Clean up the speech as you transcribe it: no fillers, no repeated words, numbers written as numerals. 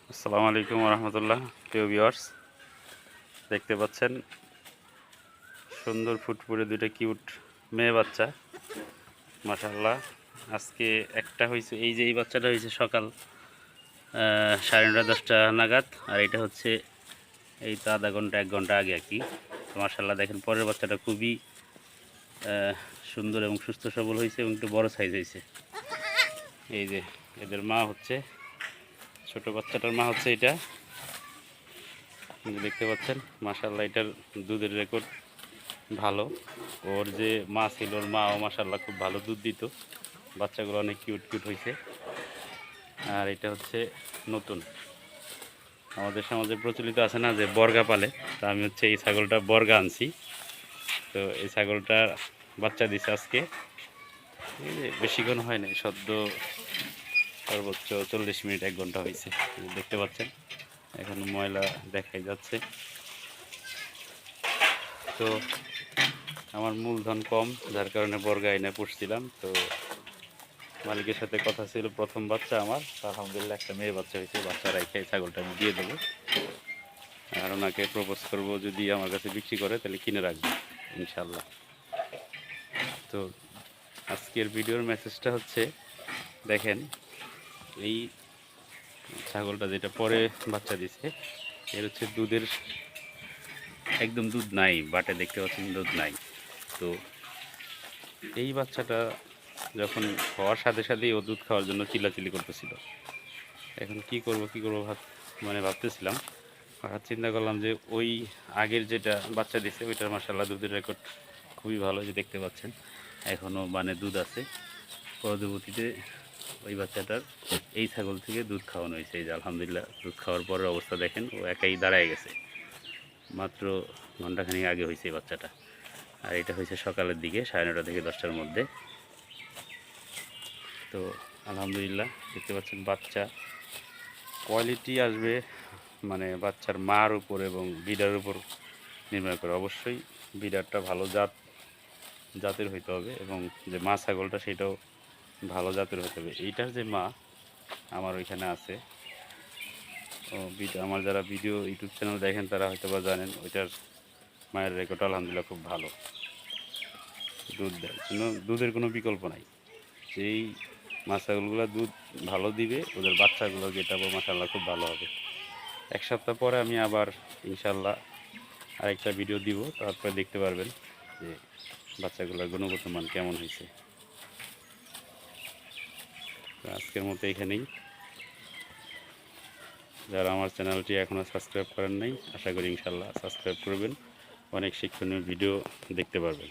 আসসালামু আলাইকুম রহমতুল্লাহ। প্রিয় ভিউয়ার্স, দেখতে পাচ্ছেন সুন্দর ফুটফুটে দুইটা কিউট মেয়ে বাচ্চা। মাশাআল্লাহ, আজকে একটা হয়েছে, এই যে এই বাচ্চাটা হয়েছে সকাল 9:30-10টা নাগাদ, আর এটা হচ্ছে এই তো আধা ঘন্টা 1 ঘন্টা আগে আর কি। তো মাশাআল্লাহ দেখেন, পরের বাচ্চাটা খুবই সুন্দর এবং সুস্থ সবল হয়েছে এবং একটু বড় সাইজ হয়েছে। এই যে এদের মা হচ্ছে, ছোট বাচ্চাটার মা হচ্ছে এটা, দেখতে পাচ্ছেন। মাশাআল্লাহ, এটার দুধের রেকর্ড ভালো। ওর যে মা ছিল, ওর মাও মাশাআল্লাহ খুব ভালো দুধ দিত। বাচ্চাগুলো অনেক কিউট কিউট হয়েছে। আর এটা হচ্ছে নতুন, আমাদের সমাজে প্রচলিত আছে না যে বর্গা পালে, তা আমি হচ্ছে এই ছাগলটা বর্গা আনছি। তো এই ছাগলটা বাচ্চা দিছে আজকে, এই যে বেশিক্ষণ হয় নাই, সদ্য সর্বোচ্চ 40 মিনিট 1 ঘন্টা হয়েছে। দেখতে পাচ্ছেন এখন ময়লা দেখাই যাচ্ছে। তো আমার মূলধন কম, যার কারণে বর্গা এনে পুষছিলাম। তো মালিকের সাথে কথা ছিল, প্রথম বাচ্চা আমার, আলহামদুলিল্লাহ একটা মেয়ে বাচ্চা হয়েছে। বাচ্চা রেখে ছাগলটা আমি দিয়ে দেবো, আর ওনাকে প্রপোজ করবো, যদি আমার কাছে বিক্রি করে তাহলে কিনে রাখবো ইনশাল্লাহ। তো আজকের ভিডিওর মেসেজটা হচ্ছে, দেখেন এই ছাগলটা যেটা পরে বাচ্চা দিছে, এর হচ্ছে দুধের একদম দুধ নাই, বাটে দেখতে পাচ্ছেন দুধ নাই। তো এই বাচ্চাটা যখন হওয়ার সাথে সাথেই ও দুধ খাওয়ার জন্য চিল্লাচিল্লি করতেছিল। এখন কি করব ভাবতেছিলাম। হঠাৎ চিন্তা করলাম যে ওই আগের যেটা বাচ্চা দিছে ওইটার মাশাআল্লাহ দুধের রেকর্ড খুবই ভালো, যে দেখতে পাচ্ছেন এখনও দুধ আছে। পরবর্তীতে ওই বাচ্চাটার এই ছাগল থেকে দুধ খাওয়ানো হয়েছে। এই যে আলহামদুলিল্লাহ, দুধ খাওয়ার পরের অবস্থা দেখেন, ও একাই দাঁড়ায় গেছে। মাত্র ঘন্টাখানিক আগে হয়েছে এই বাচ্চাটা। আর এটা হয়েছে সকালের দিকে 9:30 থেকে 10টার মধ্যে। তো আলহামদুলিল্লাহ, দেখতে পাচ্ছেন বাচ্চা কোয়ালিটি আসবে বাচ্চার মার উপর এবং বিডার উপর নির্ভর করে। অবশ্যই বিডারটা ভালো জাতের হইতে হবে, এবং যে মা ছাগলটা সেটাও ভালো জাতের হতে হবে। এইটার যে মা আমার ওইখানে আছে, আমার যারা ভিডিও ইউটিউব চ্যানেল দেখেন তারা হয়তো বা জানেন, ওইটার মায়ের রেকর্ড আলহামদুলিল্লাহ খুব ভালো, দুধ দেয়, দুধের কোনো বিকল্প নাই। এই মা ছাগলগুলো দুধ ভালো দিবে, ওদের বাচ্চাগুলো যেটাবো মাশাআল্লাহ খুব ভালো হবে। 1 সপ্তাহ পরে আমি আবার ইনশাল্লাহ আরেকটা ভিডিও দিব, তারপরে দেখতে পারবেন যে বাচ্চাগুলোর গুণগত মান কেমন হয়েছে। তো আজকের মতো এখানেই। যারা আমার চ্যানেলটি এখনও সাবস্ক্রাইব করেন নাই, আশা করি ইনশাল্লাহ সাবস্ক্রাইব করবেন, অনেক শিক্ষণীয় ভিডিও দেখতে পারবেন।